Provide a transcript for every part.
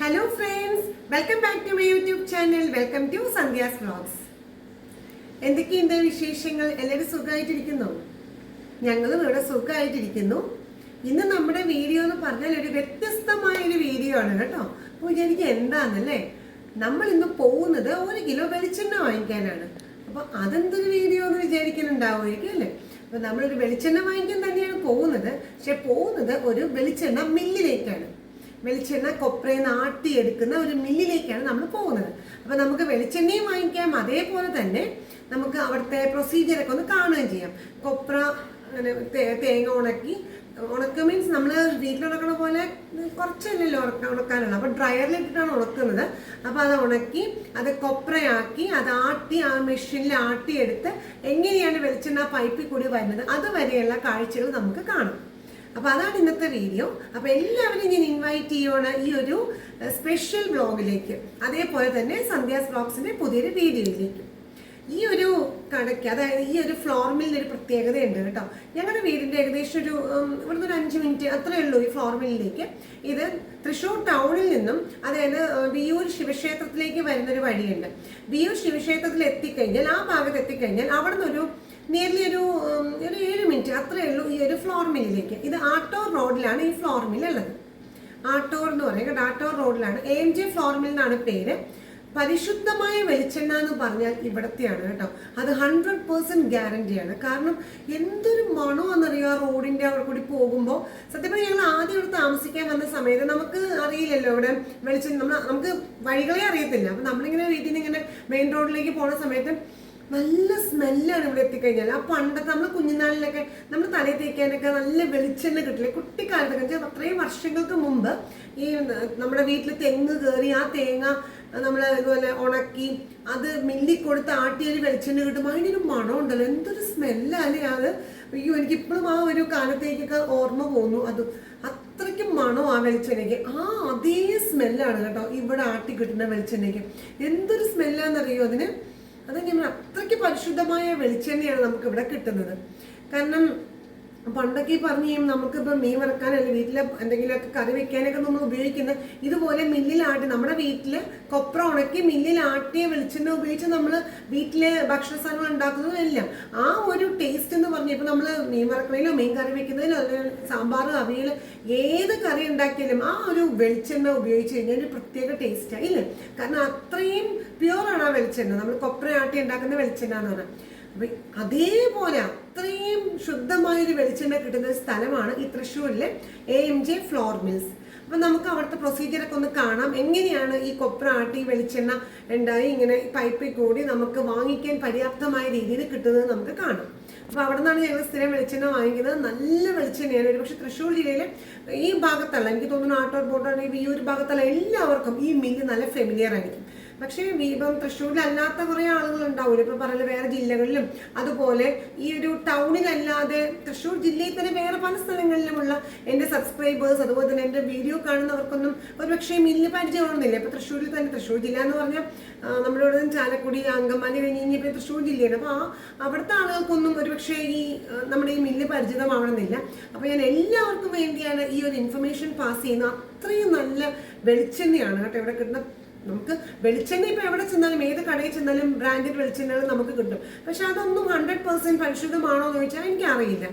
Hello friends, welcome back to my YouTube channel. Welcome to Sandhya's Vlogs. എന്തൊക്കെയുണ്ട് വിശേഷങ്ങൾ? എല്ലാവരും സുഖമായിട്ടിരിക്കുന്നു? ഞങ്ങളും ഇവിടെ സുഖമായിട്ടിരിക്കുന്നു. ഇന്ന് നമ്മുടെ വീഡിയോ എന്ന് പറഞ്ഞാൽ ഒരു വ്യത്യസ്തമായ ഒരു വീഡിയോ ആണ് കേട്ടോ. അപ്പോൾ വിചാരിക്കുക എന്താണെന്നല്ലേ, നമ്മൾ ഇന്ന് പോകുന്നത് 1 കിലോ വെളിച്ചെണ്ണ വാങ്ങിക്കാനാണ്. അപ്പോൾ അതെന്തൊരു വീഡിയോ എന്ന് വിചാരിക്കുന്നുണ്ടാവുമായിരിക്കും അല്ലേ. അപ്പോൾ നമ്മളൊരു വെളിച്ചെണ്ണ വാങ്ങിക്കാൻ തന്നെയാണ് പോകുന്നത്. പക്ഷെ പോകുന്നത് ഒരു വെളിച്ചെണ്ണ മില്ലിലേക്കാണ്. വെളിച്ചെണ്ണ കൊപ്രയിൽ നിന്ന് ആട്ടിയെടുക്കുന്ന ഒരു മില്ലിലേക്കാണ് നമ്മൾ പോകുന്നത്. അപ്പോൾ നമുക്ക് വെളിച്ചെണ്ണയും വാങ്ങിക്കാം, അതേപോലെ തന്നെ നമുക്ക് അവിടുത്തെ പ്രൊസീജിയറൊക്കെ ഒന്ന് കാണുകയും ചെയ്യാം. കൊപ്ര തേങ്ങ ഉണക്ക് മീൻസ് നമ്മൾ വീട്ടിലുണക്കണ പോലെ കുറച്ചല്ലല്ലോ ഉണക്കാനുള്ള. അപ്പോൾ ഡ്രയറിലിട്ടിട്ടാണ് ഉണക്കുന്നത്. അപ്പോൾ അത് ഉണക്കി അത് കൊപ്രയാക്കി അത് ആട്ടി ആ മെഷീനിൽ ആട്ടിയെടുത്ത് എങ്ങനെയാണ് വെളിച്ചെണ്ണ പൈപ്പിൽ കൂടി വരുന്നത് അതുവരെയുള്ള കാഴ്ചകൾ നമുക്ക് കാണാം. അപ്പോൾ അതാണ് ഇന്നത്തെ വീഡിയോ. അപ്പോൾ എല്ലാവരും ഞാൻ ഇൻവൈറ്റ് ചെയ്യുവാണ് ഈ ഒരു സ്പെഷ്യൽ വ്ളോഗിലേക്ക്, അതേപോലെ തന്നെ സന്ധ്യാസ് വ്ളോഗ്സിന്റെ പുതിയൊരു വീഡിയോയിലേക്ക്. ഈ ഒരു കടയ്ക്ക്, അതായത് ഈ ഒരു ഫ്ലോർ മില്ലിന് ഒരു പ്രത്യേകതയുണ്ട് കേട്ടോ. ഞങ്ങളുടെ വീടിന്റെ ഏകദേശം ഇവിടുന്ന് ഒരു 5 മിനിറ്റ് അത്രയേ ഉള്ളൂ ഈ ഫ്ലോർ മില്ലിലേക്ക്. ഇത് തൃശ്ശൂർ ടൗണിൽ നിന്നും, അതായത് വിയൂർ ശിവക്ഷേത്രത്തിലേക്ക് വരുന്നൊരു വഴിയുണ്ട്. വിയൂർ ശിവക്ഷേത്രത്തിൽ എത്തിക്കഴിഞ്ഞാൽ, ആ ഭാഗത്ത് എത്തിക്കഴിഞ്ഞാൽ അവിടെ നിന്നൊരു നിയർലി ഒരു 7 മിനിറ്റ് അത്രയേ ഉള്ളൂ ഈ ഒരു ഫ്ലോർ മില്ലിലേക്ക്. ഇത് ആട്ടോർ റോഡിലാണ് ഈ ഫ്ലോർ മില്ല് ഉള്ളത്. ആട്ടോർ എന്ന് പറയുന്നത് ആട്ടോർ റോഡിലാണ്. AMJ ഫ്ലോർ മിൽ എന്നാണ് പേര്. പരിശുദ്ധമായ വെളിച്ചെണ്ണ എന്ന് പറഞ്ഞാൽ ഇവിടത്തെയാണ് കേട്ടോ. അത് 100% ഗ്യാരണ്ടിയാണ്. കാരണം എന്തൊരു മണമാണെന്നറിയോ ആ റോഡിന്റെ അവിടെ കൂടി പോകുമ്പോൾ. സത്യം പറഞ്ഞാൽ ഞങ്ങൾ ആദ്യം ഇവിടെ താമസിക്കാൻ വന്ന സമയത്ത് നമുക്ക് അറിയില്ലല്ലോ ഇവിടെ വെളിച്ചെണ്ണ, നമുക്ക് വഴികളെ അറിയത്തില്ല. അപ്പൊ നമ്മളിങ്ങനെ വീട്ടിൽ നിന്ന് ഇങ്ങനെ മെയിൻ റോഡിലേക്ക് പോണ സമയത്ത് നല്ല സ്മെല്ലാണ് ഇവിടെ എത്തിക്കഴിഞ്ഞാൽ. ആ പണ്ടത്തെ നമ്മൾ കുഞ്ഞുനാളിലൊക്കെ നമ്മൾ തലയിൽ തേക്കാനൊക്കെ നല്ല വെളിച്ചെണ്ണ കിട്ടില്ലേ കുട്ടിക്കാലത്തൊക്കെ. അത്രയും വർഷങ്ങൾക്ക് മുമ്പ് ഈ നമ്മുടെ വീട്ടിൽ തെങ്ങ് കയറി ആ തേങ്ങ നമ്മൾ ഇതുപോലെ ഉണക്കി അത് മില്ലിൽ കൊടുത്ത് ആട്ടിയൊരു വെളിച്ചെണ്ണ കിട്ടുമ്പോൾ അതിനൊരു മണം ഉണ്ടല്ലോ, എന്തൊരു സ്മെല്ലല്ലേ അത്. അയ്യോ, എനിക്കിപ്പോഴും ആ ഒരു കാലത്തേക്കൊക്കെ ഓർമ്മ പോകുന്നു. അത് അത്രയ്ക്കും മണോ ആ വെളിച്ചെണ്ണയ്ക്ക്. അതേ സ്മെല്ലാണ് കേട്ടോ ഇവിടെ ആട്ടി കിട്ടുന്ന വെളിച്ചെണ്ണയ്ക്ക്. എന്തൊരു സ്മെല്ലാന്നറിയോ അതിന്. അത് ഞാൻ അത്രയ്ക്ക് പരിശുദ്ധമായ വെളിച്ചെണ്ണയാണ് നമുക്ക് ഇവിടെ കിട്ടുന്നത്. കാരണം പണ്ടൊക്കെ പറഞ്ഞു നമുക്കിപ്പോൾ മീൻ വറക്കാനല്ല വീട്ടിൽ എന്തെങ്കിലുമൊക്കെ കറി വെക്കാനൊക്കെ നമ്മൾ ഉപയോഗിക്കുന്നത് ഇതുപോലെ മില്ലിലാട്ടി, നമ്മുടെ വീട്ടിൽ കൊപ്ര ഉണക്കി മില്ലിലാട്ടിയ വെളിച്ചെണ്ണ ഉപയോഗിച്ച് നമ്മൾ വീട്ടിലെ ഭക്ഷണ സാധനങ്ങൾ ഉണ്ടാക്കുന്നതും എല്ലാം ആ ഒരു ടേസ്റ്റ് എന്ന് പറഞ്ഞാൽ ഇപ്പോൾ നമ്മൾ മീൻ വറക്കണയിലോ മീൻ കറി വെക്കുന്നതിലോ അല്ലെങ്കിൽ സാമ്പാർ അവിയൽ ഏത് കറി ഉണ്ടാക്കിയാലും ആ ഒരു വെളിച്ചെണ്ണ ഉപയോഗിച്ച് കഴിഞ്ഞാൽ ഒരു പ്രത്യേക ടേസ്റ്റാണ് ഇല്ലേ. കാരണം അത്രയും പ്യുവറാണ് ആ വെളിച്ചെണ്ണ, നമ്മൾ കൊപ്ര ആട്ടി ഉണ്ടാക്കുന്ന വെളിച്ചെണ്ണ എന്ന് പറഞ്ഞാൽ. അപ്പൊ അതേപോലെ അത്രയും ശുദ്ധമായൊരു വെളിച്ചെണ്ണ കിട്ടുന്ന സ്ഥലമാണ് ഈ തൃശ്ശൂരിലെ AMJ ഫ്ലോർ മിൽസ്. അപ്പൊ നമുക്ക് അവിടുത്തെ പ്രൊസീജിയറൊക്കെ ഒന്ന് കാണാം. എങ്ങനെയാണ് ഈ കൊപ്ര ആട്ടി വെളിച്ചെണ്ണ ഉണ്ടായി ഇങ്ങനെ പൈപ്പിൽ കൂടി നമുക്ക് വാങ്ങിക്കാൻ പര്യാപ്തമായ രീതിയിൽ കിട്ടുന്നത് നമുക്ക് കാണാം. അപ്പൊ അവിടെ നിന്നാണ് ഞങ്ങൾ സ്ഥിരം വെളിച്ചെണ്ണ വാങ്ങിക്കുന്നത്. നല്ല വെളിച്ചെണ്ണയാണ്. ഒരുപക്ഷെ തൃശ്ശൂർ ജില്ലയിലെ ഈ ഭാഗത്തുള്ള, എനിക്ക് തോന്നുന്നു ആട്ടോർ ബോട്ടാണെങ്കിൽ ഈ ഒരു ഭാഗത്തുള്ള എല്ലാവർക്കും ഈ മില്ല് നല്ല ഫെമിലിയർ ആയിരിക്കും. പക്ഷേ ഇപ്പം തൃശ്ശൂരിലല്ലാത്ത കുറേ ആളുകൾ ഉണ്ടാവില്ല, ഇപ്പം പറഞ്ഞ വേറെ ജില്ലകളിലും അതുപോലെ ഈ ഒരു ടൗണിലല്ലാതെ തൃശ്ശൂർ ജില്ലയിൽ തന്നെ വേറെ പല സ്ഥലങ്ങളിലുമുള്ള എൻ്റെ സബ്സ്ക്രൈബേഴ്സ്, അതുപോലെ തന്നെ എൻ്റെ വീഡിയോ കാണുന്നവർക്കൊന്നും ഒരുപക്ഷെ മില്ല് പരിചയമാണെന്നില്ല. ഇപ്പം തൃശ്ശൂരിൽ തന്നെ, തൃശ്ശൂർ ജില്ല എന്ന് പറഞ്ഞാൽ നമ്മുടെ ഇവിടെ നിന്ന് ചാലക്കുടി അങ്കമാലി കഴിഞ്ഞ് കഴിഞ്ഞപ്പോൾ തൃശ്ശൂർ ജില്ലയാണ്. അപ്പോൾ അവിടുത്തെ ആളുകൾക്കൊന്നും ഒരുപക്ഷെ ഈ നമ്മുടെ ഈ മില്ല് പരിചിതമാവണമെന്നില്ല. അപ്പോൾ ഞാൻ എല്ലാവർക്കും വേണ്ടിയാണ് ഈ ഒരു ഇൻഫർമേഷൻ പാസ് ചെയ്യുന്നത്. അത്രയും നല്ല വെളിച്ചെണ്ണയാണ് കേട്ടോ ഇവിടെ കിട്ടുന്ന. നമുക്ക് വെളിച്ചെണ്ണ ഇപ്പം എവിടെ ചെന്നാലും ഏത് കടയിൽ ചെന്നാലും ബ്രാൻഡഡ് വെളിച്ചെണ്ണകൾ നമുക്ക് കിട്ടും. പക്ഷെ അതൊന്നും 100% പരിശുദ്ധമാണോ എന്ന് ചോദിച്ചാൽ എനിക്കറിയില്ല.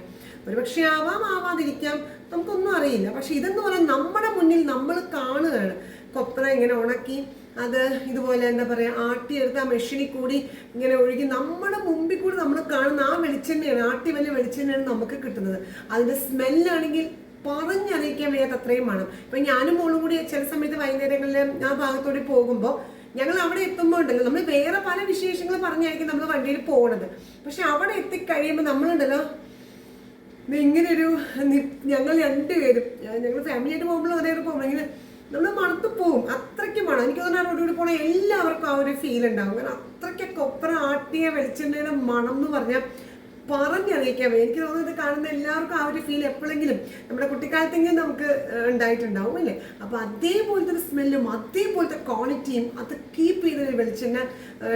ഒരുപക്ഷെ ആവാതിരിക്കാം, നമുക്കൊന്നും അറിയില്ല. പക്ഷെ ഇതെന്ന് പറഞ്ഞാൽ നമ്മുടെ മുന്നിൽ നമ്മൾ കാണുകയാണ്. കൊപ്ര ഇങ്ങനെ ഉണക്കി അത് ഇതുപോലെ എന്താ പറയുക ആട്ടിയെടുത്ത് ആ മെഷീനിൽ കൂടി ഇങ്ങനെ ഒഴുകി നമ്മുടെ മുമ്പിൽ കൂടി നമ്മൾ കാണുന്ന ആ വെളിച്ചെണ്ണയാണ്, ആട്ടി വലിയ വെളിച്ചെണ്ണയാണ് നമുക്ക് കിട്ടുന്നത്. അതിൻ്റെ സ്മെല്ലാണെങ്കിൽ പറഞ്ഞറിയിക്കാൻ വയ്യാത്ത അത്രയും വേണം. ഇപ്പൊ ഞാനും മോളും കൂടി ചില സമയത്ത് വൈകുന്നേരങ്ങളിൽ ആ ഭാഗത്തോടെ പോകുമ്പോൾ ഞങ്ങൾ അവിടെ എത്തുമ്പോൾ ഉണ്ടല്ലോ, നമ്മൾ വേറെ പല വിശേഷങ്ങൾ പറഞ്ഞായിരിക്കും നമ്മൾ വണ്ടിയിൽ പോകണത്. പക്ഷെ അവിടെ എത്തിക്കഴിയുമ്പോൾ നമ്മളുണ്ടല്ലോ ഇങ്ങനെയൊരു ഞങ്ങൾ രണ്ടുപേരും ഞങ്ങൾ ഫാമിലിയായിട്ട് പോകുമ്പോൾ അതേ പോകുമ്പോൾ ഇങ്ങനെ നമ്മൾ മണത്ത് പോകും. അത്രയ്ക്ക് മണം. എനിക്ക് തോന്നുന്നു റോഡ് കൂടി പോകണ എല്ലാവർക്കും ആ ഒരു ഫീൽ ഉണ്ടാവും. കാരണം അത്രയ്ക്ക് കൊപ്ര ആട്ടിയ വെളിച്ചെണ്ണയുടെ മണം എന്ന് പറഞ്ഞാൽ പറഞ്ഞറിയിക്കാൻ വയ്യ. എനിക്ക് തോന്നുന്നത് ഇത് കാണുന്ന എല്ലാവർക്കും ആ ഒരു ഫീൽ എപ്പോഴെങ്കിലും നമ്മുടെ കുട്ടിക്കാലത്തെങ്കിലും നമുക്ക് ഉണ്ടായിട്ടുണ്ടാവും അല്ലേ. അപ്പോൾ അതേപോലത്തെ ഒരു സ്മെല്ലും അതേപോലത്തെ ക്വാളിറ്റിയും അത് കീപ്പ് ചെയ്തൊരു വെളിച്ചെണ്ണ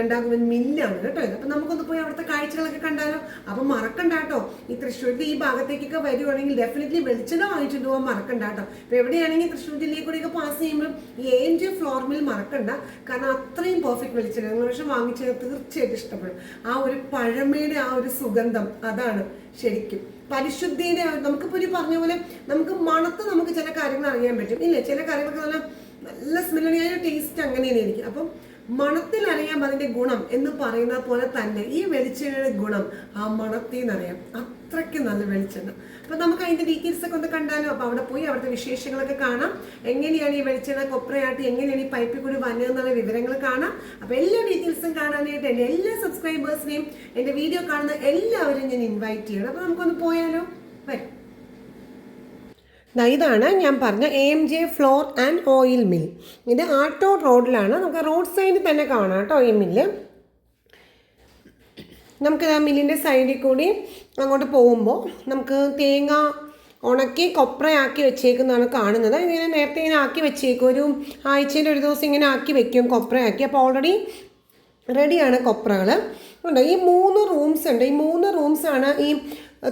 ഉണ്ടാക്കുന്ന മില്ലാണ് കേട്ടോ ഇത്. അപ്പം നമുക്കൊന്ന് പോയി അവിടുത്തെ കാഴ്ചകളൊക്കെ കണ്ടാലോ. അപ്പം മറക്കണ്ട കേട്ടോ, ഈ തൃശ്ശൂരിൽ ഈ ഭാഗത്തേക്കൊക്കെ വരുവാണെങ്കിൽ ഡെഫിനറ്റ്ലി വെളിച്ചെണ്ണ വാങ്ങിച്ചിട്ട് പോകാൻ മറക്കണ്ട കേട്ടോ. ഇപ്പോൾ എവിടെയാണെങ്കിൽ തൃശ്ശൂർ ജില്ലയിൽ കൂടെയൊക്കെ പാസ് ചെയ്യുമ്പോൾ ഈ AMJ ഫ്ലോർ മിൽ മറക്കണ്ട. കാരണം അത്രയും പെർഫെക്റ്റ് വെളിച്ചെണ്ണ ഒരു പ്രാവശ്യം വാങ്ങിച്ചത് തീർച്ചയായിട്ടും ഇഷ്ടപ്പെടും. ആ ഒരു പഴമയുടെ ആ ഒരു സുഗന്ധം അതാണ് ശരിക്കും പരിശുദ്ധിയുടെ. നമുക്കിപ്പോൾ ഒരു പറഞ്ഞ പോലെ നമുക്ക് മണത്ത് നമുക്ക് ചില കാര്യങ്ങൾ അറിയാൻ പറ്റും ഇല്ലേ. ചില കാര്യങ്ങളൊക്കെ നല്ല സ്മെല്ലാണ്, അതിൻ്റെ ടേസ്റ്റ് അങ്ങനെ തന്നെയായിരിക്കും. അപ്പം മണത്തിൽ അറിയാം അതിന്റെ ഗുണം എന്ന് പറയുന്ന പോലെ തന്നെ ഈ വെളിച്ചെണ്ണയുടെ ഗുണം ആ മണത്തിൽ നിന്നറിയാം. അത്രയ്ക്ക് നല്ല വെളിച്ചെണ്ണ. അപ്പൊ നമുക്ക് അതിന്റെ ഡീറ്റെയിൽസ് ഒക്കെ ഒന്ന് കണ്ടാലോ. അപ്പൊ അവിടെ പോയി അവിടുത്തെ വിശേഷങ്ങളൊക്കെ കാണാം. എങ്ങനെയാണ് ഈ വെളിച്ചെണ്ണ കൊപ്രയാട്ടി എങ്ങനെയാണ് ഈ പൈപ്പിൽ കൂടി വന്നതെന്നുള്ള വിവരങ്ങൾ കാണാം. അപ്പൊ എല്ലാ ഡീറ്റെയിൽസും കാണാനായിട്ട് എൻ്റെ എല്ലാ സബ്സ്ക്രൈബേഴ്സിനെയും എൻ്റെ വീഡിയോ കാണുന്ന എല്ലാവരും ഞാൻ ഇൻവൈറ്റ് ചെയ്യണം. അപ്പൊ നമുക്കൊന്ന് പോയാലോ. വരും. ഇതാണ് ഞാൻ പറഞ്ഞ AMJ floor and oil mill. ഇത് ആട്ടോ റോഡിലാണ്. നമുക്ക് റോഡ് സൈഡിൽ തന്നെ കാണാം കേട്ടോ ഈ മില്ല്. നമുക്ക് ആ മില്ലിൻ്റെ സൈഡിൽ കൂടി അങ്ങോട്ട് പോകുമ്പോൾ നമുക്ക് തേങ്ങ ഉണക്കി കൊപ്രയാക്കി വെച്ചേക്കുന്നതാണ് കാണുന്നത്. ഇങ്ങനെ നേരത്തെ ഇങ്ങനെ ആക്കി വെച്ചേക്കും, ഒരു ആഴ്ചയിൽ ഒരു ദിവസം ഇങ്ങനെ ആക്കി വെക്കും കൊപ്രയാക്കി. അപ്പോൾ ഓൾറെഡി റെഡിയാണ് കൊപ്രകൾ. ഉണ്ട് ഈ 3 റൂംസ് ഉണ്ട്. ഈ 3 റൂംസാണ് ഈ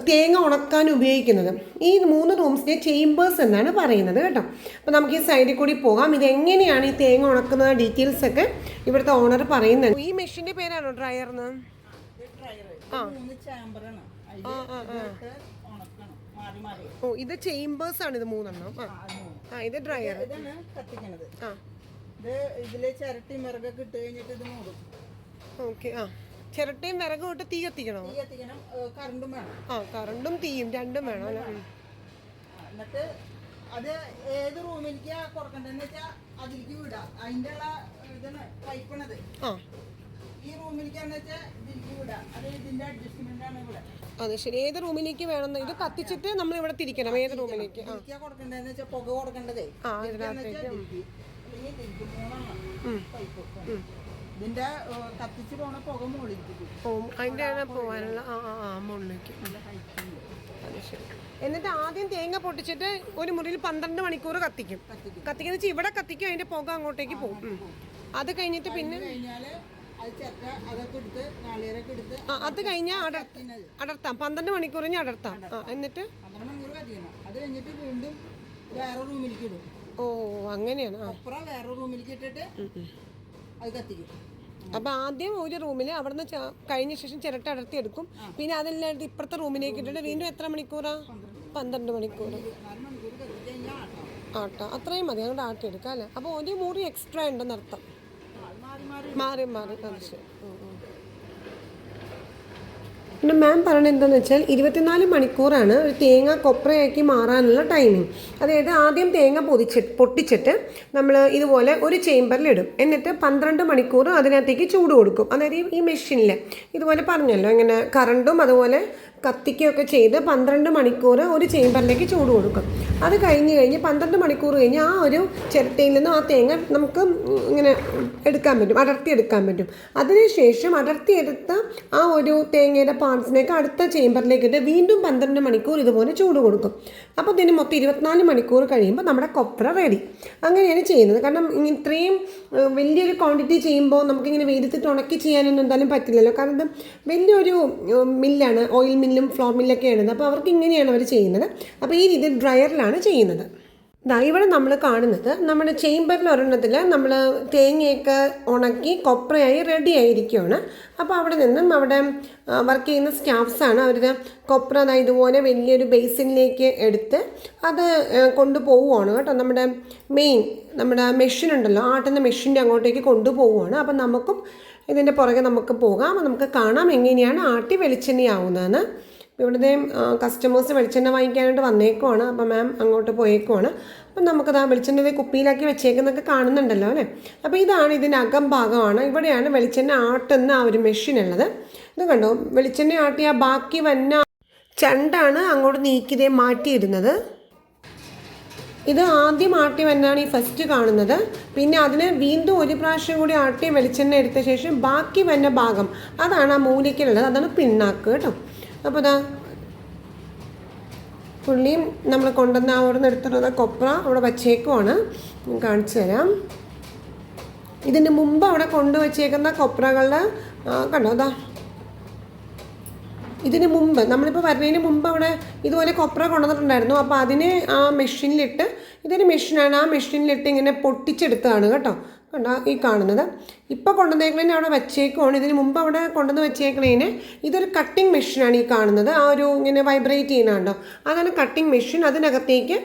തേങ്ങ ഉണക്കാൻ ഉപയോഗിക്കുന്നത്. ഈ 3 റൂംസിനെ ചേമ്പേഴ്സ് എന്നാണ് പറയുന്നത് കേട്ടോ. അപ്പോൾ നമുക്ക് ഈ സൈഡിൽ കൂടി പോകാം. ഇതെങ്ങനെയാണ് ഈ തേങ്ങ ഉണക്കുന്ന ഡീറ്റെയിൽസ് ഒക്കെ ഇവിടുത്തെ ഓണർ പറയുന്നുണ്ട്. ഈ മെഷീൻ്റെ പേരാണോ ഡ്രയർന്ന്? ഓ, ഇത് ചേമ്പേഴ്സ് ആണ്. ഇത് 3 എണ്ണം. ഇത് ഡ്രയർ. ഓക്കെ. ചിരട്ടയും വിറകും ഇട്ട് തീ കത്തിക്കണോ? കറണ്ടും തീയും രണ്ടും വേണം അല്ലേ. എന്നിട്ട് അത് ഏത് റൂമിലേക്ക് കൊടുക്കണ്ടെന്ന് വെച്ചാൽ അതിലേക്ക് വിടാം. അതിന്റെ പൈപ്പണത് ഈ റൂമിലേക്കാന്ന് വെച്ചാൽ ഇതിലേക്ക് വിടാം. അത് ഇതിന്റെ അഡ്ജസ്റ്റ്മെന്റ് ആണ് ഇവിടെ. അതെ ശരി. ഏത് റൂമിലേക്ക് വേണം ഇത് കത്തിച്ചിട്ട് നമ്മൾ ഇവിടെ തിരിക്കണം. ഏത് റൂമിലേക്ക് കൊടുക്കണ്ടെന്ന് വെച്ചാൽ പുക കൊടുക്കേണ്ടതേ ഇതിന്റെ കത്തിച്ച് പോണ പുക മുകളിലേക്ക് അതിന്റെ പോവാനുള്ള മുകളിലേക്ക്. എന്നിട്ട് ആദ്യം തേങ്ങ പൊട്ടിച്ചിട്ട് ഒരു മുറിയിൽ 12 മണിക്കൂർ കത്തിക്കും. കത്തിക്കുന്ന വെച്ചാൽ ഇവിടെ കത്തിക്കും, അതിന്റെ പുക അങ്ങോട്ടേക്ക് പോകും. അത് കഴിഞ്ഞിട്ട് പിന്നെ അത് കഴിഞ്ഞാൽ അടർത്താം. 12 മണിക്കൂർ കഴിഞ്ഞ് അടർത്താം. എന്നിട്ട് അത് കഴിഞ്ഞിട്ട് വീണ്ടും വേറെ റൂമിലേക്ക് ഇടും. ഓ അങ്ങനെയാണ്. വേറെ റൂമിലേക്ക് ഇട്ടിട്ട് അത് കത്തിക്കും. അപ്പൊ ആദ്യം ഒരു റൂമിൽ അവിടുന്ന് കഴിഞ്ഞ ശേഷം ചിരട്ട അടർത്തി എടുക്കും. പിന്നെ അതെല്ലാം ഇപ്പുറത്തെ റൂമിലേക്ക് ഇട്ടിട്ട് വീണ്ടും എത്ര മണിക്കൂറാ? 12 മണിക്കൂർ ആട്ടാ. അത്രയും മതി അങ്ങോട്ട് ആട്ടിയെടുക്കാം അല്ലേ. അപ്പോൾ ഒരു മുറി എക്സ്ട്രാ ഉണ്ടെന്ന് അർത്ഥം. മാറി അത് ശരി. പിന്നെ മാം പറയണത് എന്താണെന്ന് വെച്ചാൽ 24 മണിക്കൂറാണ് ഒരു തേങ്ങ കൊപ്രയാക്കി മാറാനുള്ള ടൈമിങ്. അതായത് ആദ്യം തേങ്ങ പൊട്ടിച്ചിട്ട് നമ്മൾ ഇതുപോലെ ഒരു ചേമ്പറിലിടും. എന്നിട്ട് 12 മണിക്കൂർ അതിനകത്തേക്ക് ചൂട് കൊടുക്കും. അതായത് ഈ മെഷീനിൽ ഇതുപോലെ പറഞ്ഞല്ലോ ഇങ്ങനെ കറണ്ടും അതുപോലെ കത്തിക്കുകയൊക്കെ ചെയ്ത് 12 മണിക്കൂർ ഒരു ചേമ്പറിലേക്ക് ചൂട് കൊടുക്കും. അത് കഴിഞ്ഞ് 12 മണിക്കൂർ കഴിഞ്ഞ് ആ ഒരു ചിരട്ടയിൽ നിന്ന് ആ തേങ്ങ നമുക്ക് ഇങ്ങനെ എടുക്കാൻ പറ്റും, അടർത്തിയെടുക്കാൻ പറ്റും. അതിനുശേഷം അടർത്തിയെടുത്ത ആ ഒരു തേങ്ങയുടെ പാർട്സിനേക്ക് അടുത്ത ചേമ്പറിലേക്ക് ഇട്ട് വീണ്ടും 12 മണിക്കൂർ ഇതുപോലെ ചൂട് കൊടുക്കും. അപ്പോൾ ഇതിന് മൊത്തം 24 മണിക്കൂർ കഴിയുമ്പോൾ നമ്മുടെ കൊപ്ര റെഡി. അങ്ങനെയാണ് ചെയ്യുന്നത്. കാരണം ഇത്രയും വലിയൊരു ക്വാണ്ടിറ്റി ചെയ്യുമ്പോൾ നമുക്കിങ്ങനെ വെയിലത്തിട്ട് ഉണക്കി ചെയ്യാനൊന്നും എന്തായാലും പറ്റില്ലല്ലോ. കാരണം ഇത് വലിയൊരു മില്ലാണ്, ഓയിൽ മില്ലും ഫ്ലോർ മില്ലൊക്കെയാണ്. അപ്പോൾ അവർക്ക് ഇങ്ങനെയാണ് അവർ ചെയ്യുന്നത്. അപ്പോൾ ഈ രീതിയിൽ ഡ്രയറിലാണ് ചെയ്യുന്നത്. ഇവിടെ നമ്മൾ കാണുന്നത് നമ്മുടെ ചേമ്പറിൽ ഒരെണ്ണത്തിൽ നമ്മൾ തേങ്ങയൊക്കെ ഉണക്കി കൊപ്രയായി റെഡി ആയിരിക്കുകയാണ്. അപ്പോൾ അവിടെ നിന്നും അവിടെ വർക്ക് ചെയ്യുന്ന സ്റ്റാഫ്സാണ് അവർ കൊപ്ര ഇതുപോലെ വലിയൊരു ബേസിനിലേക്ക് എടുത്ത് അത് കൊണ്ടുപോവുകയാണ് കേട്ടോ. നമ്മുടെ മെഷീൻ ഉണ്ടല്ലോ, ആട്ടുന്ന മെഷീൻ്റെ അങ്ങോട്ടേക്ക് കൊണ്ടുപോവുകയാണ്. അപ്പം നമുക്കും ഇതിൻ്റെ പുറകെ നമുക്ക് പോകാം. നമുക്ക് കാണാം എങ്ങനെയാണ് ആട്ടി വെളിച്ചെണ്ണയാവുന്നതെന്ന്. ഇവിടുത്തെ കസ്റ്റമേഴ്സ് വെളിച്ചെണ്ണ വാങ്ങിക്കാനായിട്ട് വന്നേക്കുവാണ്. അപ്പം മാം അങ്ങോട്ട് പോയേക്കുവാണ്. അപ്പം നമുക്കത് ആ വെളിച്ചെണ്ണ കുപ്പിയിലാക്കി വെച്ചേക്കുന്നൊക്കെ കാണുന്നുണ്ടല്ലോ അല്ലേ. അപ്പോൾ ഇതാണ് ഇതിൻ്റെ അകം ഭാഗമാണ്. ഇവിടെയാണ് വെളിച്ചെണ്ണ ആട്ടുന്ന ആ ഒരു മെഷീൻ ഉള്ളത്. ഇത് കണ്ടോ, വെളിച്ചെണ്ണ ആട്ടിയ ബാക്കി വന്ന ചണ്ടാണ് അങ്ങോട്ട് നീക്കിതേ മാറ്റിയിടുന്നത്. ഇത് ആദ്യം ആട്ടി വന്നാണ് ഈ ഫസ്റ്റ് കാണുന്നത്. പിന്നെ അതിന് വീണ്ടും ഒരു പ്രാവശ്യം കൂടി ആട്ടി വെളിച്ചെണ്ണ എടുത്ത ശേഷം ബാക്കി വന്ന ഭാഗം അതാണ് ആ മൂലയ്ക്കുള്ളത്. അതാണ് പിണ്ണാക്ക് കേട്ടോ. അപ്പോൾ ഇതാ പുള്ളിയും നമ്മൾ കൊണ്ടുവന്ന അവിടെ നിന്ന് എടുത്തിട്ടുള്ള കൊപ്ര അവിടെ വച്ചേക്കുവാണ്. കാണിച്ചു തരാം. ഇതിന് മുമ്പ് അവിടെ കൊണ്ടുവച്ചേക്കുന്ന കൊപ്രകളുടെ കണ്ടോ അതാ, ഇതിന് മുമ്പ് നമ്മളിപ്പോൾ വരുന്നതിന് മുമ്പ് അവിടെ ഇതുപോലെ കൊപ്ര കൊണ്ടുവന്നിട്ടുണ്ടായിരുന്നു. അപ്പോൾ അതിന് ആ മെഷീനിലിട്ട്, ഇതൊരു മെഷീനാണ്, ആ മെഷീനിലിട്ട് ഇങ്ങനെ പൊട്ടിച്ചെടുത്തതാണ് കേട്ടോ. കണ്ടോ ഈ കാണുന്നത്. ഇപ്പോൾ കൊണ്ടുവന്നേക്കണേന് അവിടെ വെച്ചേക്കുവാണ്. ഇതിന് മുമ്പ് അവിടെ കൊണ്ടുവന്ന് വെച്ചേക്കണേന് ഇതൊരു കട്ടിങ് മെഷീനാണ് ഈ കാണുന്നത്. ആ ഒരു ഇങ്ങനെ വൈബ്രേറ്റ് ചെയ്യുന്നുണ്ടോ, അതാണ് കട്ടിങ് മെഷീൻ. അതിനകത്തേക്ക്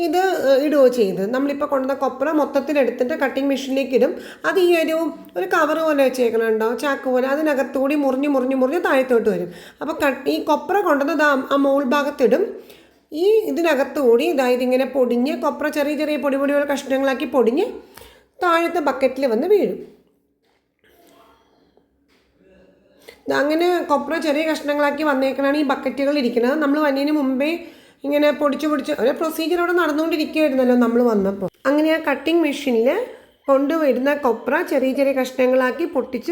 ഇത് ഇടുകയോ ചെയ്തത്. നമ്മളിപ്പോൾ കൊണ്ടുവന്ന കൊപ്ര മൊത്തത്തിലെടുത്തിട്ട് കട്ടിങ് മെഷീനിലേക്ക് ഇടും. അത് ഈ ഒരു കവർ പോലെ വെച്ചേക്കണുണ്ടോ, ചാക്ക് പോലെ, അതിനകത്തുകൂടി മുറിഞ്ഞ് താഴത്തോട്ട് വരും. അപ്പോൾ ഈ കൊപ്ര കൊണ്ടുവന്നത് ആ മോൾ ഭാഗത്തിടും. ഈ ഇതിനകത്തുകൂടി ഇതിങ്ങനെ പൊടിഞ്ഞ് കൊപ്ര ചെറിയ ചെറിയ പൊടി കഷ്ണങ്ങളാക്കി പൊടിഞ്ഞ് താഴത്തെ ബക്കറ്റിൽ വന്ന് വീഴും. അങ്ങനെ കൊപ്ര ചെറിയ കഷ്ണങ്ങളാക്കി വന്നേക്കണാണ് ഈ ബക്കറ്റുകൾ ഇരിക്കുന്നത്. നമ്മൾ വന്നതിന് മുമ്പേ ഇങ്ങനെ പൊടിച്ച് ഒരു പ്രൊസീജിയർ അവിടെ നടന്നുകൊണ്ടിരിക്കുമായിരുന്നല്ലോ നമ്മൾ വന്നപ്പോൾ. അങ്ങനെ ആ കട്ടിങ് മെഷീനിൽ കൊണ്ടുവരുന്ന കൊപ്ര ചെറിയ ചെറിയ കഷ്ണങ്ങളാക്കി പൊട്ടിച്ച്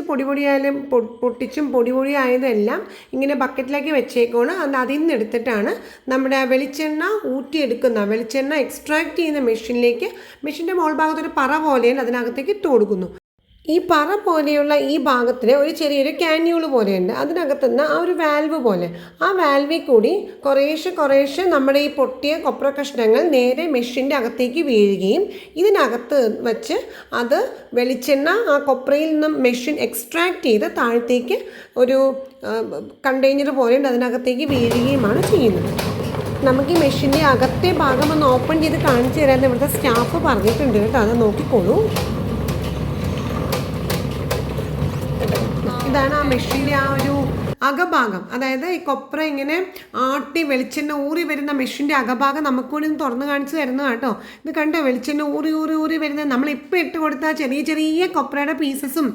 പൊട്ടിച്ചും പൊടിയായതെല്ലാം ഇങ്ങനെ ബക്കറ്റിലേക്ക് വെച്ചേക്കാണ്. അതിൽ നിന്ന് എടുത്തിട്ടാണ് നമ്മുടെ വെളിച്ചെണ്ണ വെളിച്ചെണ്ണ എക്സ്ട്രാക്ട് ചെയ്യുന്ന മെഷീനിലേക്ക്, മെഷീൻ്റെ മോൾ ഭാഗത്തൊരു പറ പോലെയാണ്, അതിനകത്തേക്ക് ഇട്ട് കൊടുക്കുന്നു. ഈ പറ പോലെയുള്ള ഈ ഭാഗത്തിൽ ഒരു ചെറിയൊരു ക്യാന്യൂള് പോലെയുണ്ട്. അതിനകത്തുനിന്ന് ആ ഒരു വാൽവ് പോലെ, ആ വാൽവിൽ കൂടി കുറേശ്ശെ നമ്മുടെ ഈ പൊട്ടിയ കൊപ്ര കഷ്ണങ്ങൾ നേരെ മെഷീൻ്റെ അകത്തേക്ക് വീഴുകയും ഇതിനകത്ത് വെച്ച് അത് വെളിച്ചെണ്ണ ആ കൊപ്രയിൽ നിന്നും മെഷീൻ എക്സ്ട്രാക്ട് ചെയ്ത് താഴത്തേക്ക് ഒരു കണ്ടെയ്നർ പോലെയുണ്ട്, അതിനകത്തേക്ക് വീഴുകയുമാണ് ചെയ്യുന്നത്. നമുക്ക് ഈ മെഷീൻ്റെ അകത്തെ ഭാഗം ഒന്ന് ഓപ്പൺ ചെയ്ത് കാണിച്ചു തരാമെന്ന് ഇവിടുത്തെ സ്റ്റാഫ് പറഞ്ഞിട്ടുണ്ട് കേട്ടോ. അത് നോക്കിക്കോളൂ. ഇതാണ് ആ മെഷീൻ്റെ ആ ഒരു അകഭാഗം. അതായത് ഈ കൊപ്ര ഇങ്ങനെ ആട്ടി വെളിച്ചെണ്ണ ഊറി വരുന്ന മെഷീൻ്റെ അകഭാഗം നമുക്ക് കൂടി ഒന്ന് തുറന്ന് കാണിച്ചു തരുന്നത് കേട്ടോ. ഇത് കണ്ടോ, വെളിച്ചെണ്ണ ഊറി വരുന്നത്. നമ്മളിപ്പോൾ ഇട്ട് കൊടുത്ത ചെറിയ ചെറിയ കൊപ്രയുടെ പീസസും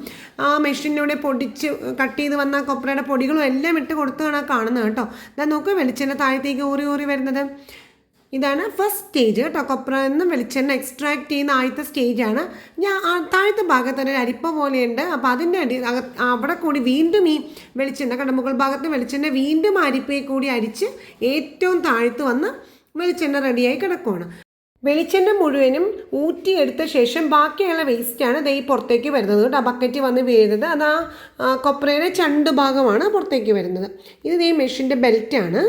ആ മെഷീനിലൂടെ പൊടിച്ച് കട്ട് ചെയ്ത് വന്ന കൊപ്രയുടെ പൊടികളും എല്ലാം ഇട്ട് കൊടുത്താണ് കാണുന്നത് കേട്ടോ. ഇതാ നോക്കുക, വെളിച്ചെണ്ണ താഴത്തേക്ക് ഊറി വരുന്നത്. ഇതാണ് ഫസ്റ്റ് സ്റ്റേജ് കേട്ടോ. കൊപ്രയിൽ നിന്ന് വെളിച്ചെണ്ണ എക്സ്ട്രാക്ട് ചെയ്യുന്ന ആദ്യത്തെ സ്റ്റേജാണ്. താഴത്തെ ഭാഗത്തൊരു അരിപ്പ പോലെയുണ്ട്. അപ്പോൾ അതിൻ്റെ അവിടെ കൂടി വീണ്ടും ഈ വെളിച്ചെണ്ണ കണ്ട മുകൾ ഭാഗത്ത് വെളിച്ചെണ്ണ വീണ്ടും അരിപ്പയിൽ കൂടി അരിച്ച് ഏറ്റവും താഴത്ത് വന്ന് വെളിച്ചെണ്ണ റെഡിയായി കിടക്കുകയാണ്. വെളിച്ചെണ്ണ മുഴുവനും ഊറ്റിയെടുത്ത ശേഷം ബാക്കിയുള്ള വേസ്റ്റാണ് ദേ പുറത്തേക്ക് വരുന്നത് കേട്ടോ. ബക്കറ്റ് വന്ന് വീഴുന്നത് അത് ആ കൊപ്രയുടെ ചണ്ട് ഭാഗമാണ് പുറത്തേക്ക് വരുന്നത്. ഇത് ദേ മെഷീൻ്റെ ബെൽറ്റാണ്.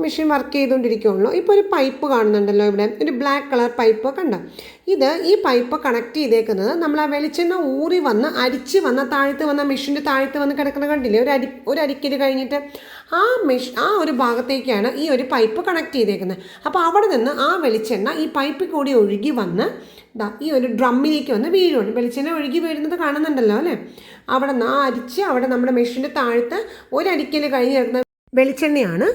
Machine work ചെയ്തുകൊണ്ടിരിക്കുകയുള്ളൂ. ഇപ്പോൾ ഒരു പൈപ്പ് കാണുന്നുണ്ടല്ലോ ഇവിടെ, ഒരു ബ്ലാക്ക് കളർ പൈപ്പ് കണ്ടോ. ഈ പൈപ്പ് കണക്ട് ചെയ്തേക്കുന്നത് നമ്മൾ ആ വെളിച്ചെണ്ണ ഊറി വന്ന് അരിച്ച് വന്ന താഴത്ത് വന്ന മെഷീൻ്റെ താഴത്ത് വന്ന് കിടക്കുന്ന കണ്ടില്ലേ, ഒരു അരിക്കൽ കഴിഞ്ഞിട്ട് ആ ഒരു ഭാഗത്തേക്കാണ് ഈ ഒരു പൈപ്പ് കണക്ട് ചെയ്തേക്കുന്നത്. അപ്പോൾ അവിടെ നിന്ന് ആ വെളിച്ചെണ്ണ ഈ പൈപ്പിൽ കൂടി ഒഴുകി വന്ന് ഈ ഒരു ഡ്രമ്മിലേക്ക് വന്ന് വീഴുകയാണ്. വെളിച്ചെണ്ണ ഒഴുകി വീഴുന്നത് കാണുന്നുണ്ടല്ലോ അല്ലേ. അവിടെ നിന്ന് അരിച്ച് അവിടെ നമ്മുടെ മെഷീൻ്റെ താഴത്ത് ഒരു അരിക്കൽ കഴിഞ്ഞ് കിടക്കുന്ന വെളിച്ചെണ്ണയാണ്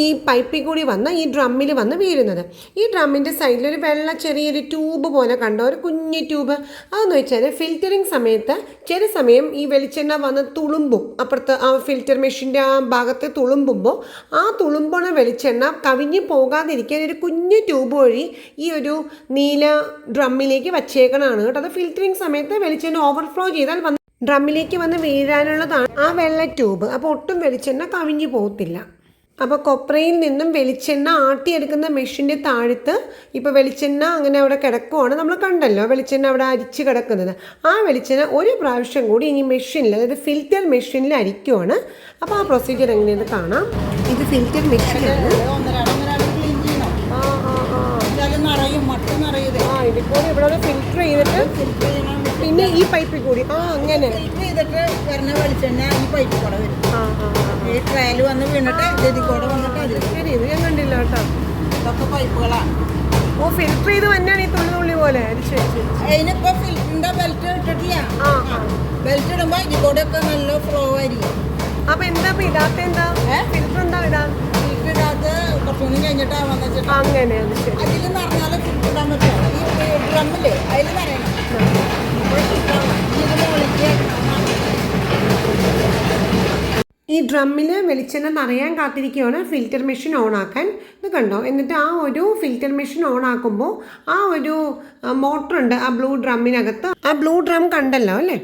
ഈ പൈപ്പിൽ കൂടി വന്ന് ഈ ഡ്രമ്മിൽ വന്ന് വീഴുന്നത്. ഈ ഡ്രമ്മിൻ്റെ സൈഡിലൊരു ചെറിയൊരു ട്യൂബ് പോലെ കണ്ടോ, ഒരു കുഞ്ഞു ട്യൂബ്. അതെന്ന് വെച്ചാൽ ഫിൽറ്ററിങ് സമയത്ത് ചില സമയം ഈ വെളിച്ചെണ്ണ വന്ന് തുളുമ്പും, അപ്പുറത്ത് ആ ഫിൽറ്റർ മെഷീൻ്റെ ആ ഭാഗത്ത് തുളുമ്പുമ്പോൾ ആ തുളുമ്പണ വെളിച്ചെണ്ണ കവിഞ്ഞ് പോകാതിരിക്കാൻ ഒരു കുഞ്ഞു ട്യൂബ് വഴി ഈ ഒരു നീല ഡ്രമ്മിലേക്ക് വച്ചേക്കണതാണ് കേട്ടോ. അത് ഫിൽറ്ററിങ് സമയത്ത് വെളിച്ചെണ്ണ ഓവർഫ്ലോ ചെയ്താൽ വന്ന് ഡ്രമ്മിലേക്ക് വന്ന് വീഴാനുള്ളതാണ് ആ വെള്ള ട്യൂബ്. അപ്പോൾ ഒട്ടും വെളിച്ചെണ്ണ കവിഞ്ഞ് പോകത്തില്ല. അപ്പോൾ കൊപ്രയിൽ നിന്നും വെളിച്ചെണ്ണ ആട്ടിയെടുക്കുന്ന മെഷീൻ്റെ താഴത്ത് ഇപ്പോൾ വെളിച്ചെണ്ണ അങ്ങനെ അവിടെ കിടക്കുവാണ്. നമ്മൾ കണ്ടല്ലോ വെളിച്ചെണ്ണ അവിടെ അരിച്ച് കിടക്കുന്നത്. ആ വെളിച്ചെണ്ണ ഒരു പ്രാവശ്യം കൂടി ഇനി മെഷീനിൽ, അതായത് ഫിൽറ്റർ മെഷീനിൽ അരിക്കുവാണ്. അപ്പോൾ ആ പ്രൊസീജിയർ എങ്ങനെയെന്ന് കാണാം. ഇത് ഫിൽറ്റർ മെഷീനാണ്. ഇതിപ്പോൾ ഇവിടെ ഫിൽറ്റർ ചെയ്തിട്ട് പിന്നെ ഈ പൈപ്പിൽ കൂടി അങ്ങനെ ചെയ്തിട്ട് വരുന്ന വെളിച്ചെണ്ണ ഈ പൈപ്പിൽ കൂടെ വരും. ഈ ട്രയൽ വന്ന് വീണിട്ട് ഇതിൽ കൂടെ വന്നിട്ട് അതിൽ ശരി. ഇത് ഞാൻ കണ്ടില്ല കേട്ടോ. ഇതൊക്കെ പൈപ്പുകളാണ്. ഫിൽറ്റർ ചെയ്ത് തന്നെയാണ് ഈ തുള്ളി പോലെ. അതിനിപ്പോ ഫിൽറ്ററിന്റെ ബെൽറ്റ് ഇട്ടിട്ടില്ല. ബെൽറ്റ് ഇടുമ്പോ ഇതിൽ കൂടെ ഒക്കെ നല്ല ഫ്ലോ ആയിരിക്കും. അപ്പൊ എന്താ ഇടാത്ത എന്താ ഫിൽറ്റർ എന്താ ഇടാൻ? ഫിൽറ്റർ ഇടാത്ത കുറച്ചുകൂടി കഴിഞ്ഞിട്ടാവാന്ന് വെച്ചിട്ട് അങ്ങനെ അതിൽ നിറഞ്ഞാലും ഫിൽറ്റർ ഇടാൻ പറ്റില്ല. ഈ ഡ്രമ്മില് അതിൽ നിറയണം. ഈ ഡ്രമ്മിൽ വെളിച്ചെണ്ണ നിറയാൻ കാത്തിരിക്കുകയാണ് ഫിൽറ്റർ മെഷീൻ ഓണാക്കാൻ. ഇത് കണ്ടോ. എന്നിട്ട് ആ ഒരു ഫിൽറ്റർ മെഷീൻ ഓണാക്കുമ്പോൾ ആ ഒരു മോട്ടറുണ്ട് ആ ബ്ലൂ ഡ്രമ്മിനകത്ത്. ആ ബ്ലൂ ഡ്രം കണ്ടല്ലോ അല്ലേ.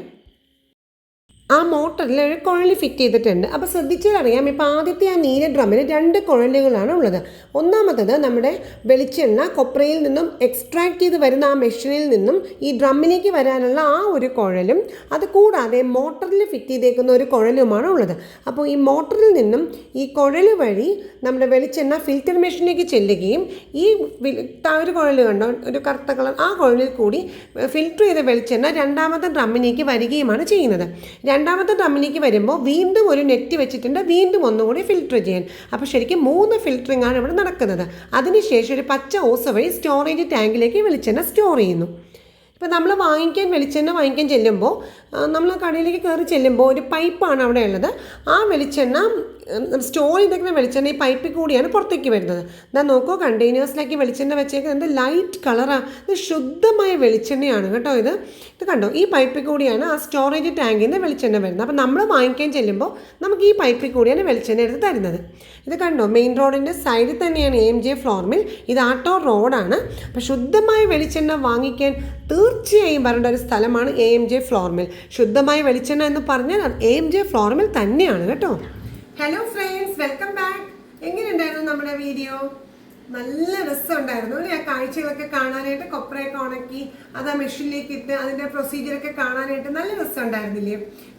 ആ മോട്ടറിൽ ഒരു കുഴൽ ഫിറ്റ് ചെയ്തിട്ടുണ്ട്. അപ്പോൾ ശ്രദ്ധിച്ചാൽ അറിയാം, ഇപ്പോൾ ആദ്യത്തെ ആ നീല ഡ്രമ്മിന് 2 കുഴലുകളാണ് ഉള്ളത്. ഒന്നാമത്തത് നമ്മുടെ വെളിച്ചെണ്ണ കൊപ്രയിൽ നിന്നും എക്സ്ട്രാക്ട് ചെയ്ത് വരുന്ന ആ മെഷീനിൽ നിന്നും ഈ ഡ്രമ്മിലേക്ക് വരാനുള്ള ആ ഒരു കുഴലും, അത് കൂടാതെ മോട്ടറിൽ ഫിറ്റ് ചെയ്തേക്കുന്ന ഒരു കുഴലുമാണ് ഉള്ളത്. അപ്പോൾ ഈ മോട്ടറിൽ നിന്നും ഈ കുഴൽ വഴി നമ്മുടെ വെളിച്ചെണ്ണ ഫിൽറ്റർ മെഷീനിലേക്ക് ചെല്ലുകയും ഈ ഒരു കുഴൽ കണ്ടോ, ഒരു കറുത്ത കളർ, ആ കുഴലിൽ കൂടി ഫിൽറ്റർ ചെയ്ത വെളിച്ചെണ്ണ രണ്ടാമത്തെ ഡ്രമ്മിലേക്ക് വരികയുമാണ് ചെയ്യുന്നത്. രണ്ടാമത്തെ ഡ്രമ്മിലേക്ക് വരുമ്പോൾ വീണ്ടും ഒരു നെറ്റ് വെച്ചിട്ടുണ്ട്, വീണ്ടും ഒന്നുകൂടി ഫിൽറ്റർ ചെയ്യാൻ. അപ്പോൾ ശരിക്കും 3 ഫിൽറ്ററിംഗ് ആണ് ഇവിടെ നടക്കുന്നത്. അതിനുശേഷം ഒരു പച്ച ഓസ് വഴി സ്റ്റോറേജ് ടാങ്കിലേക്ക് വെളിച്ചെണ്ണ സ്റ്റോർ ചെയ്യുന്നു. ഇപ്പോൾ നമ്മൾ വെളിച്ചെണ്ണ വാങ്ങിക്കാൻ ചെല്ലുമ്പോൾ, നമ്മൾ കടയിലേക്ക് കയറി ചെല്ലുമ്പോൾ ഒരു പൈപ്പാണ് അവിടെ ഉള്ളത്. ആ വെളിച്ചെണ്ണ സ്റ്റോർ ചെയ്തേക്കുന്ന വെളിച്ചെണ്ണ ഈ പൈപ്പിൽ കൂടിയാണ് പുറത്തേക്ക് വരുന്നത്. ഇതാ നോക്കൂ, കണ്ടെയ്നേഴ്സിലേക്ക് വെളിച്ചെണ്ണ വെച്ചേക്കുന്നത് ലൈറ്റ് കളറാണ്. ഇത് ശുദ്ധമായ വെളിച്ചെണ്ണയാണ് കേട്ടോ. ഇത് കണ്ടോ, ഈ പൈപ്പിൽ കൂടിയാണ് ആ സ്റ്റോറേജ് ടാങ്കിൽ നിന്ന് വെളിച്ചെണ്ണ വരുന്നത്. അപ്പോൾ നമ്മൾ വാങ്ങിക്കാൻ ചെല്ലുമ്പോൾ നമുക്ക് ഈ പൈപ്പിൽ കൂടിയാണ് വെളിച്ചെണ്ണ എടുത്ത് തരുന്നത്. ഇത് കണ്ടോ, മെയിൻ റോഡിൻ്റെ സൈഡിൽ തന്നെയാണ് AMJ ഫ്ലോർ മിൽ. ഇത് ആട്ടോ റോഡാണ്. അപ്പോൾ ശുദ്ധമായ വെളിച്ചെണ്ണ വാങ്ങിക്കാൻ തീർച്ചയായും വരേണ്ട ഒരു സ്ഥലമാണ് AMJ ഫ്ലോർ മിൽ. ശുദ്ധമായ വെളിച്ചെണ്ണ എന്ന് പറഞ്ഞാൽ അത് AMJ ഫ്ലോർ മിൽ തന്നെയാണ് കേട്ടോ. Hello friends, welcome back. എങ്ങനെയുണ്ടായിരുന്നു നമ്മുടെ വീഡിയോ? നല്ല രസമുണ്ടായിരുന്നു അല്ലേ? ആ കാഴ്ചകളൊക്കെ കാണാനായിട്ട്, കൊപ്രയൊക്കെ ഉണക്കി അത് ആ മെഷീനിലേക്ക് ഇട്ട് അതിൻ്റെ പ്രൊസീജിയറൊക്കെ കാണാനായിട്ട് നല്ല രസമുണ്ടായിരുന്നില്ലേ?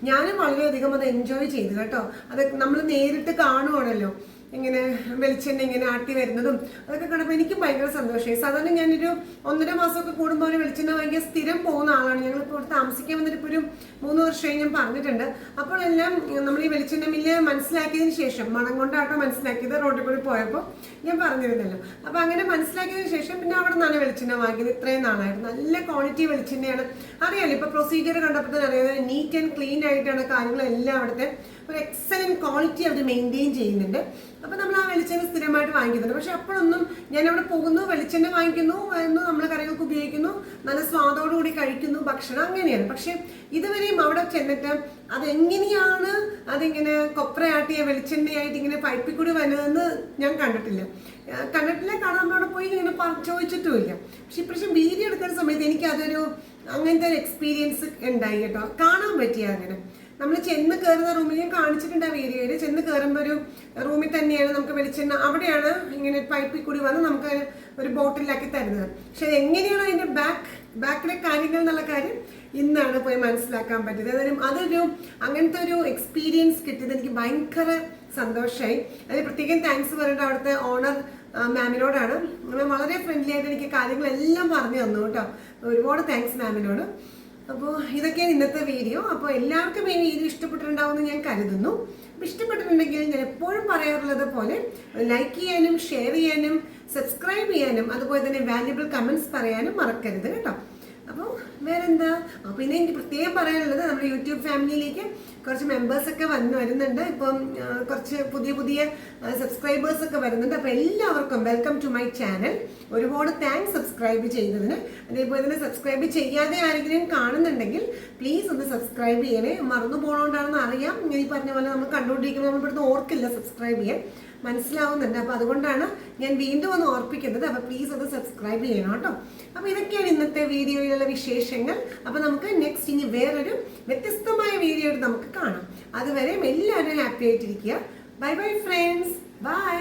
ഞാനും വളരെയധികം അത് എൻജോയ് ചെയ്തു കേട്ടോ. അത് നമ്മൾ നേരിട്ട് കാണുവാണല്ലോ, ഇങ്ങനെ വെളിച്ചെണ്ണ ഇങ്ങനെ ആട്ടി വരുന്നതും അതൊക്കെ കണ്ടപ്പോൾ എനിക്കും ഭയങ്കര സന്തോഷമായി. സാധാരണ ഞാനൊരു 1.5 മാസമൊക്കെ കൂടുമ്പോൾ ഒരു വെളിച്ചെണ്ണ വാങ്ങിക്കാൻ സ്ഥിരം പോകുന്ന ആളാണ്. ഞങ്ങളിപ്പോൾ ഇവിടെ താമസിക്കാൻ വന്നിട്ട് ഇപ്പോൾ ഒരു 3 വർഷമായി ഞാൻ പറഞ്ഞിട്ടുണ്ട്. അപ്പോഴെല്ലാം നമ്മൾ ഈ വെളിച്ചെണ്ണ മില്ല് മനസ്സിലാക്കിയതിന് ശേഷം, മണം കൊണ്ടാട്ടോ മനസ്സിലാക്കിയത്, റോഡിൽ കൂടി പോയപ്പോൾ ഞാൻ പറഞ്ഞിരുന്നല്ലോ. അപ്പോൾ അങ്ങനെ മനസ്സിലാക്കിയതിന് ശേഷം പിന്നെ അവിടെ നിന്നാണ് വെളിച്ചെണ്ണ വാങ്ങിയത്. ഇത്രയും നാളായിട്ട് നല്ല ക്വാളിറ്റി വെളിച്ചെണ്ണയാണ്. അറിയാമല്ലോ, ഇപ്പോൾ പ്രൊസീജിയർ കണ്ടപ്പോൾ തന്നെ അറിയാതെ നീറ്റ് ആൻഡ് ക്ലീൻ ആയിട്ടാണ് കാര്യങ്ങളെല്ലാം അവിടുത്തെ ഒരു എക്സലൻറ്റ് ക്വാളിറ്റി അവർ മെയിൻറ്റെയിൻ ചെയ്യുന്നുണ്ട്. അപ്പോൾ നമ്മൾ ആ വെളിച്ചെണ്ണ സ്ഥിരമായിട്ട് വാങ്ങിക്കുന്നുണ്ട്. പക്ഷെ അപ്പോഴൊന്നും ഞാനവിടെ പോകുന്നു, വെളിച്ചെണ്ണ വാങ്ങിക്കുന്നു, വരുന്നു, നമ്മൾ കറികൾക്ക് ഉപയോഗിക്കുന്നു, നല്ല സ്വാദോടുകൂടി കഴിക്കുന്നു ഭക്ഷണം, അങ്ങനെയാണ്. പക്ഷെ ഇതുവരെയും അവിടെ ചെന്നിട്ട് അതെങ്ങനെയാണ് അതിങ്ങനെ കൊപ്രയാട്ടിയ വെളിച്ചെണ്ണയായിട്ട് ഇങ്ങനെ പൈപ്പിൽ കൂടി വരുന്നതെന്ന് ഞാൻ കണ്ടിട്ടില്ല. കാരണം നമ്മളവിടെ പോയി ഇങ്ങനെ ചോദിച്ചിട്ടുമില്ല. പക്ഷെ ഇപ്രാവശ്യം വീഡിയോ എടുക്കുന്ന സമയത്ത് എനിക്ക് അങ്ങനത്തെ ഒരു എക്സ്പീരിയൻസ് ഉണ്ടായി കേട്ടോ. കാണാൻ പറ്റിയ അങ്ങനെ നമ്മൾ ചെന്ന് കയറുന്ന റൂമിൽ ഞാൻ കാണിച്ചിട്ടുണ്ട് ആ വീഡിയോയിൽ. ചെന്ന് കയറുമ്പോൾ ഒരു റൂമിൽ തന്നെയാണ് നമുക്ക് വെളിച്ചെണ്ണ, അവിടെയാണ് ഇങ്ങനെ പൈപ്പിൽ കൂടി വന്ന് നമുക്ക് ഒരു ബോട്ടിലാക്കി തരുന്നത്. പക്ഷെ എങ്ങനെയാണ് അതിൻ്റെ ബാക്കിലെ കാര്യങ്ങൾ എന്നുള്ള കാര്യം ഇന്നാണ് പോയി മനസ്സിലാക്കാൻ പറ്റിയത്. അങ്ങനത്തെ ഒരു എക്സ്പീരിയൻസ് കിട്ടിയത് എനിക്ക് ഭയങ്കര സന്തോഷമായി. അതിന് പ്രത്യേകം താങ്ക്സ് പറയേണ്ട അവിടുത്തെ ഓണർ മാമിനോടാണ്. വളരെ ഫ്രണ്ട്ലി ആയിട്ട് എനിക്ക് കാര്യങ്ങളെല്ലാം പറഞ്ഞു തന്നു കേട്ടോ. ഒരുപാട് താങ്ക്സ് മാമിനോട്. അപ്പോൾ ഇതൊക്കെയാണ് ഇന്നത്തെ വീഡിയോ. അപ്പോൾ എല്ലാവർക്കും ഈ വീഡിയോ ഇഷ്ടപ്പെട്ടിട്ടുണ്ടാവുമെന്ന് ഞാൻ കരുതുന്നു. അപ്പോൾ ഇഷ്ടപ്പെട്ടിട്ടുണ്ടെങ്കിൽ ഞാൻ എപ്പോഴും പറയാറുള്ളത് പോലെ ലൈക്ക് ചെയ്യാനും ഷെയർ ചെയ്യാനും സബ്സ്ക്രൈബ് ചെയ്യാനും അതുപോലെ തന്നെ വാല്യുബിൾ കമൻറ്റ്സ് പറയാനും മറക്കരുത് കേട്ടോ. അപ്പോൾ വേറെന്താ, പിന്നെ എനിക്ക് പ്രത്യേകം പറയാനുള്ളത്, നമ്മുടെ യൂട്യൂബ് ഫാമിലിയിലേക്ക് കുറച്ച് മെമ്പേഴ്സൊക്കെ വരുന്നുണ്ട്. ഇപ്പം കുറച്ച് പുതിയ സബ്സ്ക്രൈബേഴ്സൊക്കെ വരുന്നുണ്ട്. അപ്പോൾ എല്ലാവർക്കും വെൽക്കം ടു മൈ ചാനൽ. ഒരുപാട് താങ്ക്സ് സബ്സ്ക്രൈബ് ചെയ്തതിന്. അതേപോലെ തന്നെ സബ്സ്ക്രൈബ് ചെയ്യാതെ ആരെങ്കിലും കാണുന്നുണ്ടെങ്കിൽ പ്ലീസ് ഒന്ന് സബ്സ്ക്രൈബ് ചെയ്യണേ. മറന്നു പോകണോണ്ടാണെന്ന് അറിയാം. ഈ പറഞ്ഞ പോലെ നമ്മൾ കണ്ടുകൊണ്ടിരിക്കുമ്പോൾ നമ്മൾ ഇവിടുന്ന് ഓർക്കില്ല സബ്സ്ക്രൈബ് ചെയ്യാൻ, മനസ്സിലാവുന്നുണ്ട്. അപ്പോൾ അതുകൊണ്ടാണ് ഞാൻ വീണ്ടും ഒന്ന് ഓർപ്പിക്കുന്നത്. അപ്പോൾ പ്ലീസ് ഒന്ന് സബ്സ്ക്രൈബ് ചെയ്യണം കേട്ടോ. അപ്പോൾ ഇതൊക്കെയാണ് ഇന്നത്തെ വീഡിയോയിലുള്ള വിശേഷങ്ങൾ. അപ്പോൾ നമുക്ക് നെക്സ്റ്റ് ഇനി വേറൊരു വ്യത്യസ്തമായ വീഡിയോ നമുക്ക് കാണാം. അതുവരെ എല്ലാവരും ഹാപ്പി ആയിട്ടിരിക്കുക. Bye bye friends, by.